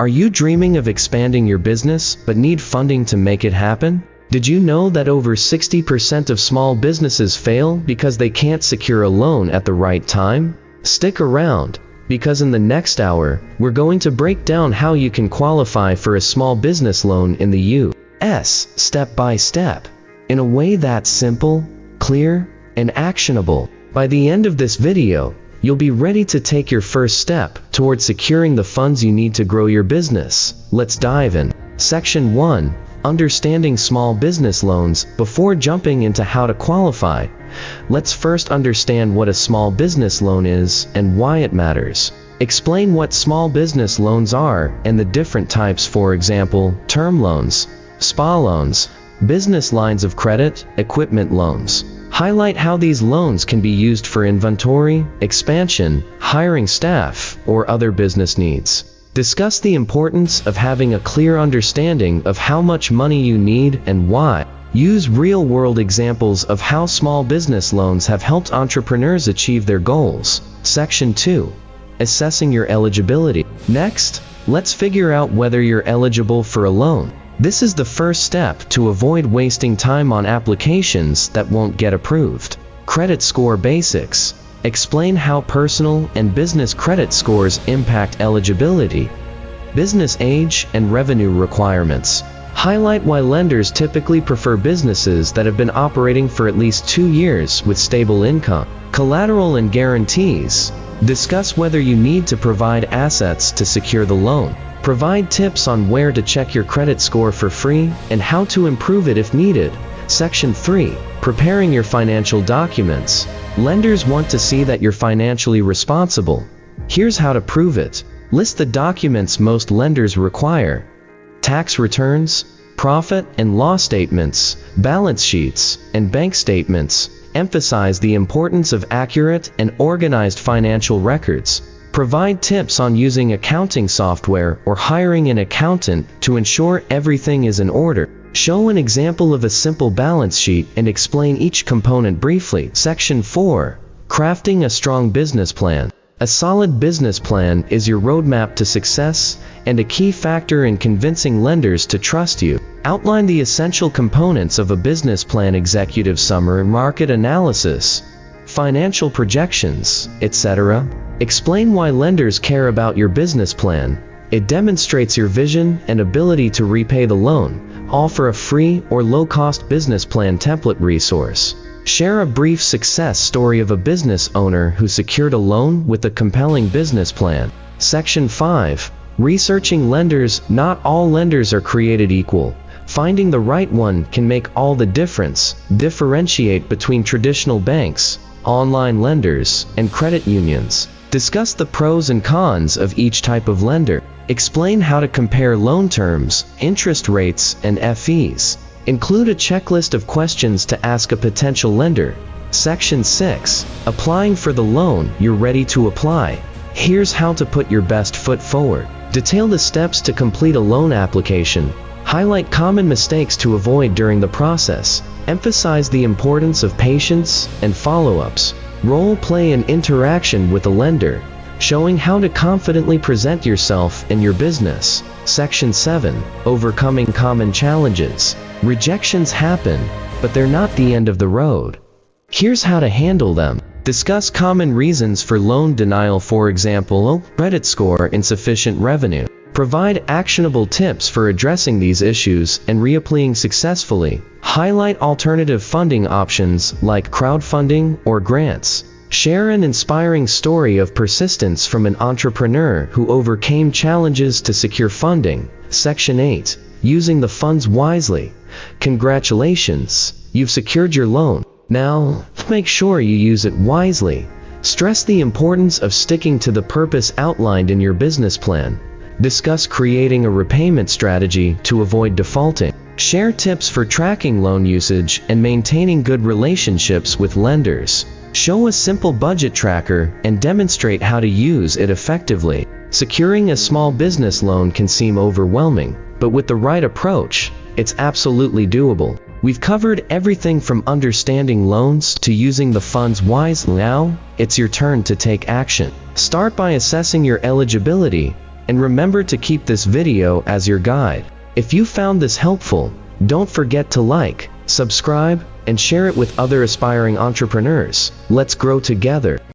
Are you dreaming of expanding your business but need funding to make it happen? Did you know that over 60% of small businesses fail because they can't secure a loan at the right time? Stick around, because in the next hour, we're going to break down how you can qualify for a small business loan in the U.S. step by step, in a way that's simple, clear, and actionable. By the end of this video, you'll be ready to take your first step toward securing the funds you need to grow your business. Let's dive in. Section 1. Understanding small business loans. Before jumping into how to qualify, let's first understand what a small business loan is and why it matters. Explain what small business loans are and the different types, for example, term loans, SPA loans, business lines of credit, equipment loans. Highlight how these loans can be used for inventory, expansion, hiring staff, or other business needs. Discuss the importance of having a clear understanding of how much money you need and why. Use real-world examples of how small business loans have helped entrepreneurs achieve their goals. Section 2. Assessing your eligibility. Next, let's figure out whether you're eligible for a loan. This is the first step to avoid wasting time on applications that won't get approved. Credit score basics. Explain how personal and business credit scores impact eligibility. Business age and revenue requirements. Highlight why lenders typically prefer businesses that have been operating for at least 2 years with stable income. Collateral and guarantees. Discuss whether you need to provide assets to secure the loan. Provide tips on where to check your credit score for free and how to improve it if needed. Section 3. Preparing your financial documents. Lenders want to see that you're financially responsible. Here's how to prove it. List the documents most lenders require: tax returns, profit and loss statements, balance sheets, and bank statements. Emphasize the importance of accurate and organized financial records. Provide tips on using accounting software or hiring an accountant to ensure everything is in order. Show an example of a simple balance sheet and explain each component briefly. Section 4. Crafting a strong business plan. A solid business plan is your roadmap to success and a key factor in convincing lenders to trust you. Outline the essential components of a business plan: executive summary, market analysis, financial projections, etc. Explain why lenders care about your business plan. It demonstrates your vision and ability to repay the loan. Offer a free or low-cost business plan template resource. Share a brief success story of a business owner who secured a loan with a compelling business plan. Section 5. Researching lenders. Not all lenders are created equal. Finding the right one can make all the difference. Differentiate between traditional banks, online lenders, and credit unions. Discuss the pros and cons of each type of lender. Explain how to compare loan terms, interest rates, and fees. Include a checklist of questions to ask a potential lender. Section 6. Applying for the loan. You're ready to apply. Here's how to put your best foot forward. Detail the steps to complete a loan application. Highlight common mistakes to avoid during the process. Emphasize the importance of patience and follow-ups. Role play an interaction with a lender, showing how to confidently present yourself and your business. Section 7. Overcoming common challenges. Rejections happen, but they're not the end of the road. Here's how to handle them. Discuss common reasons for loan denial, for example, credit score, insufficient revenue. Provide actionable tips for addressing these issues and reapplying successfully. Highlight alternative funding options like crowdfunding or grants. Share an inspiring story of persistence from an entrepreneur who overcame challenges to secure funding. Section 8. Using the funds wisely. Congratulations, you've secured your loan. Now, make sure you use it wisely. Stress the importance of sticking to the purpose outlined in your business plan. Discuss creating a repayment strategy to avoid defaulting. Share tips for tracking loan usage and maintaining good relationships with lenders. Show a simple budget tracker and demonstrate how to use it effectively. Securing a small business loan can seem overwhelming, but with the right approach, it's absolutely doable. We've covered everything from understanding loans to using the funds wisely. Now, it's your turn to take action. Start by assessing your eligibility And remember to keep this video as your guide. If you found this helpful, don't forget to like, subscribe, and share it with other aspiring entrepreneurs. Let's grow together.